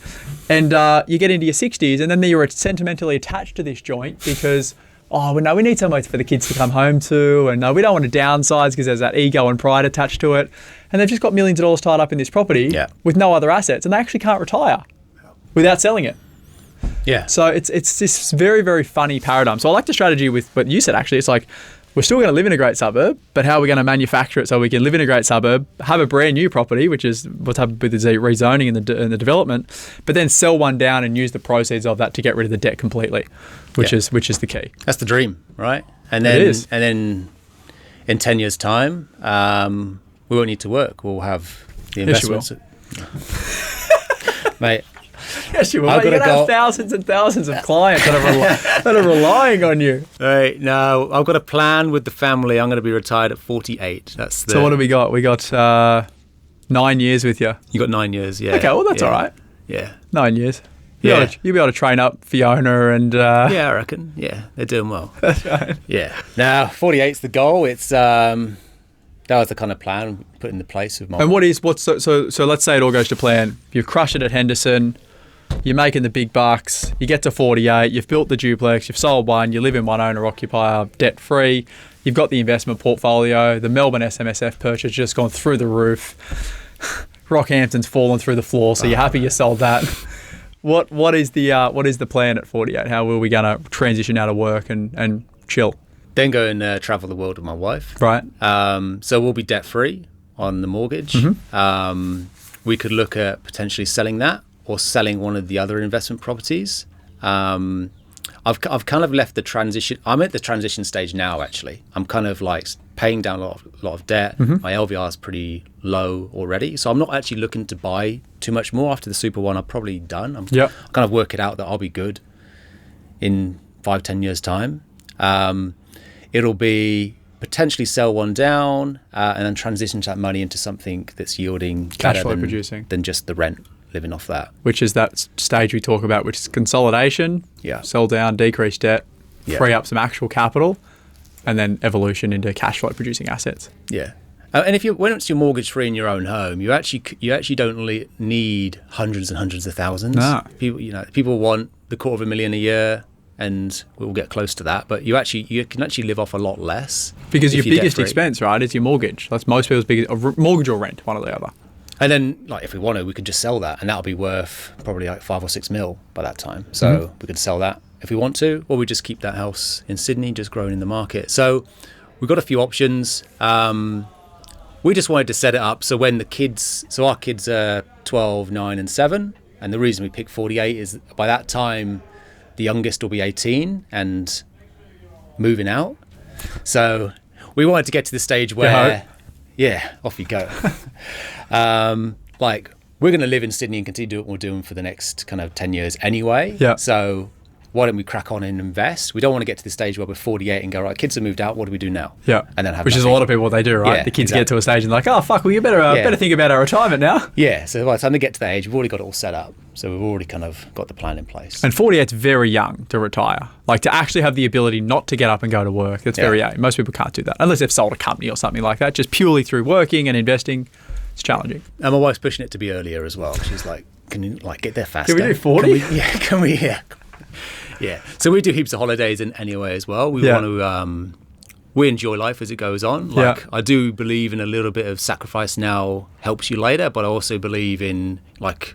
And you get into your 60s and then you're sentimentally attached to this joint because, we need somewhere for the kids to come home to. And no, we don't want to downsize because there's that ego and pride attached to it. And they've just got millions of dollars tied up in this property with no other assets. And they actually can't retire without selling it.
Yeah.
So it's this very, very funny paradigm. So I like the strategy with what you said, actually. It's like, we're still going to live in a great suburb, but how are we going to manufacture it so we can live in a great suburb, have a brand new property, which is what's happened with the rezoning and the development, but then sell one down and use the proceeds of that to get rid of the debt completely, which is the key.
That's the dream, right? And then,
it is.
And then in 10 years' time, we won't need to work. We'll have the investments. Mate.
Yes, you will. You're going to have thousands and thousands of clients that are relying on you.
Right. No, I've got a plan with the family. I'm going to be retired at 48.
So what do we got? We got 9 years with you.
You got 9 years, yeah.
Okay, well, that's all right.
Yeah.
9 years. You'll be able to train up Fiona and...
Yeah, I reckon. Yeah, they're doing well.
That's right.
Yeah. Now, 48's the goal. It's... that was the kind of plan put into place with my...
And so let's say it all goes to plan. You've crushed it at Henderson... You're making the big bucks, you get to 48, you've built the duplex, you've sold one, you live in one owner-occupier, debt-free, you've got the investment portfolio, the Melbourne SMSF purchase just gone through the roof, Rockhampton's fallen through the floor, so you're happy you sold that. What is the plan at 48? How are we going to transition out of work and chill?
Then go and travel the world with my wife.
Right.
So we'll be debt-free on the mortgage. Mm-hmm. We could look at potentially selling that, or selling one of the other investment properties. I've kind of left the transition. I'm at the transition stage now, actually. I'm kind of like paying down a lot of debt. Mm-hmm. My LVR is pretty low already. So I'm not actually looking to buy too much more. After the Super One, I'm probably done. I'm kind of working out that I'll be good in 5-10 years' time. It'll be potentially sell one down and then transition that money into something that's yielding
cash flow producing
than just the rent. living off that.
Which is that stage we talk about, which is consolidation,
Yeah.
sell down, decrease debt,
Yeah.
free up some actual capital, and then evolution into cash flow producing assets.
Yeah. And once you're mortgage free in your own home, you actually don't really need hundreds and hundreds of thousands.
No.
People want the $250,000 a year, and we'll get close to that. But you can actually live off a lot less
Because your
if you're
biggest
debt-free.
expense, right, is your mortgage. That's most people's biggest mortgage or rent, one or the other.
And then, like, if we wanted, we could just sell that, and that'll be worth probably like 5 or 6 mil by that time. So we could sell that if we want to, or we just keep that house in Sydney, just growing in the market. So we've got a few options. We just wanted to set it up so when our kids are 12, 9, and 7, and the reason we picked 48 is by that time, the youngest will be 18 and moving out. So we wanted to get to the stage where, off you go. Like, we're going to live in Sydney and continue to do what we're doing for the next kind of 10 years anyway.
Yeah.
So why don't we crack on and invest? We don't want to get to the stage where we're 48 and go, right, kids have moved out, what do we do now?
Yeah.
And then have
Which is a
nothing.
lot of people what they do, right?
Yeah,
The kids
exactly.
get to a stage and they're like, oh, fuck, well, you better think about our retirement now.
Yeah, so by the time they get to that age, we've already got it all set up. So we've already kind of got the plan in place.
And 48's very young to retire. Like, to actually have the ability not to get up and go to work, that's very young. Most people can't do that. Unless they've sold a company or something like that. Just purely through working and investing, it's challenging.
And my wife's pushing it to be earlier as well. She's like, can you like get there faster?
Can we do 40?
Can we? Yeah. So we do heaps of holidays anyway as well. We want to, we enjoy life as it goes on. Like, I do believe in a little bit of sacrifice now helps you later, but I also believe in, like,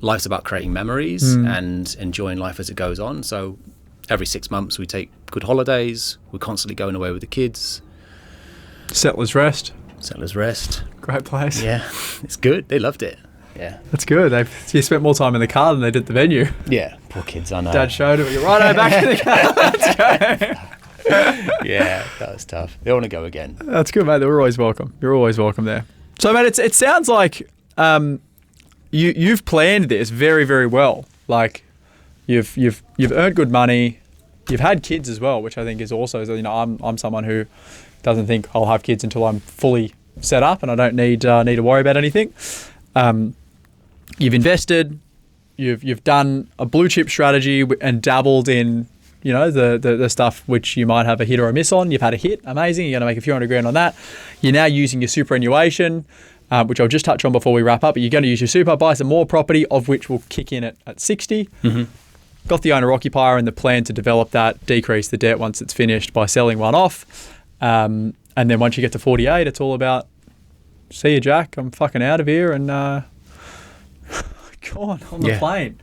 life's about creating memories and enjoying life as it goes on. So every 6 months we take good holidays. We're constantly going away with the kids.
Settlers Rest.
Great
place.
Yeah, it's good. They loved it. Yeah.
That's good. You spent more time in the car than they did at the venue.
Yeah, poor kids, I know.
Dad showed it. You're right, back to the car. Let's go.
Yeah, that was tough. They want to go again.
That's good, mate. We're always welcome. You're always welcome there. So, mate, it sounds like you've planned this very, very well. Like, you've earned good money. You've had kids as well, which I think is also, I'm someone who doesn't think I'll have kids until I'm fully set up and I don't need to worry about anything. You've invested, you've done a blue chip strategy and dabbled in, the stuff which you might have a hit or a miss on. You've had a hit, amazing. You're going to make a few $100,000 on that. You're now using your superannuation, which I'll just touch on before we wrap up. But you're going to use your super, buy some more property, of which will kick in at 60. Got the owner occupier and the plan to develop that, decrease the debt once it's finished by selling one off. And then once you get to 48, it's all about, see you, Jack. I'm fucking out of here and go on the plane.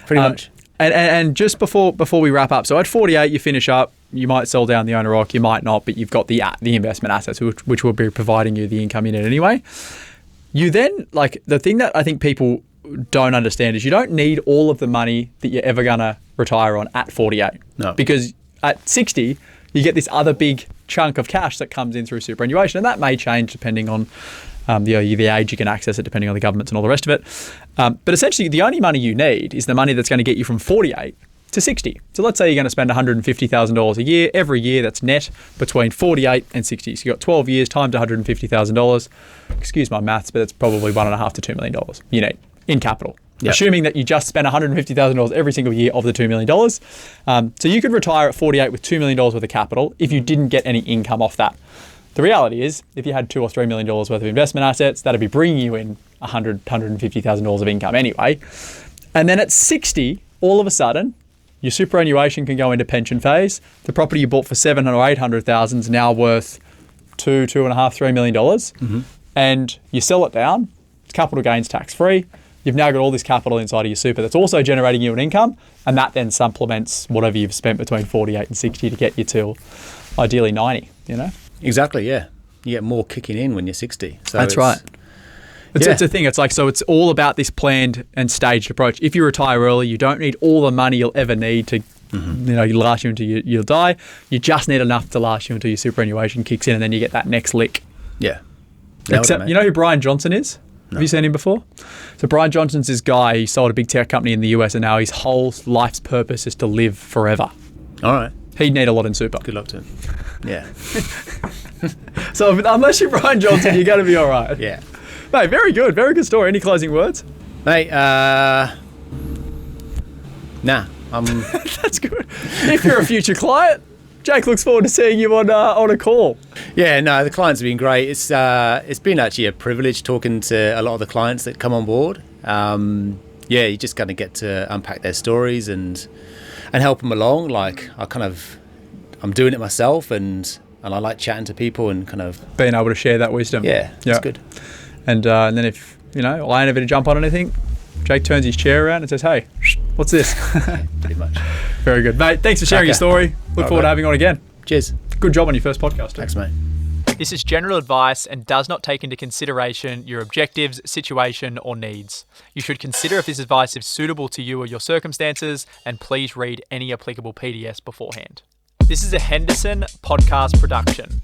Pretty much.
And just before we wrap up, so at 48, you finish up. You might sell down the owner occ, you might not, but you've got the investment assets, which will be providing you the income in it anyway. You then, like, the thing that I think people don't understand is you don't need all of the money that you're ever going to retire on at 48.
No.
Because at 60, you get this other big chunk of cash that comes in through superannuation, and that may change depending on the age you can access it, depending on the governments and all the rest of it. But essentially, the only money you need is the money that's going to get you from 48 to 60. So let's say you're going to spend $150,000 a year. Every year, that's net between 48 and 60. So you've got 12 years times $150,000. Excuse my maths, but that's probably $1.5 to $2 million you need in capital. Yep. Assuming that you just spend $150,000 every single year of the $2 million. So you could retire at 48 with $2 million worth of capital if you didn't get any income off that. The reality is, if you had $2 or $3 million worth of investment assets, that'd be bringing you in $150,000 of income anyway. And then at 60, all of a sudden, your superannuation can go into pension phase. The property you bought for $700,000 or $800,000 is now worth $2.5, $3 million. And you sell it down. It's capital gains tax free. You've now got all this capital inside of your super that's also generating you an income, and that then supplements whatever you've spent between 48 and 60 to get you till ideally 90,
Exactly, yeah. You get more kicking in when you're 60. So
that's right. It's a thing. It's like, so it's all about this planned and staged approach. If you retire early, you don't need all the money you'll ever need to, last you until you'll die. You just need enough to last you until your superannuation kicks in, and then you get that next lick.
Yeah.
Except, you know who Brian Johnson is?
No.
Have you seen him before? So Brian Johnson's this guy. He sold a big tech company in the US, and now his whole life's purpose is to live forever.
All right.
He'd need a lot in super.
Good luck to him. Yeah.
So unless you're Brian Johnson, you're going to be all right.
Yeah.
Mate, very good. Very good story. Any closing words?
Mate, nah.
That's good. If you're a future client, Jake looks forward to seeing you on a call.
Yeah, no, the clients have been great. It's been actually a privilege talking to a lot of the clients that come on board. Yeah, you just kind of get to unpack their stories and help them along. Like I'm doing it myself, and I like chatting to people and kind of
being able to share that wisdom.
Yeah, it's good.
And then if I ain't ever to jump on anything, Jake turns his chair around and says, "Hey, what's this?"
Pretty much.
Very good, mate. Thanks for sharing your story. Look forward to having you on again.
Cheers.
Good job on your first podcast.
Thanks, mate.
This is general advice and does not take into consideration your objectives, situation, or needs. You should consider if this advice is suitable to you or your circumstances, and please read any applicable PDS beforehand. This is a Henderson podcast production.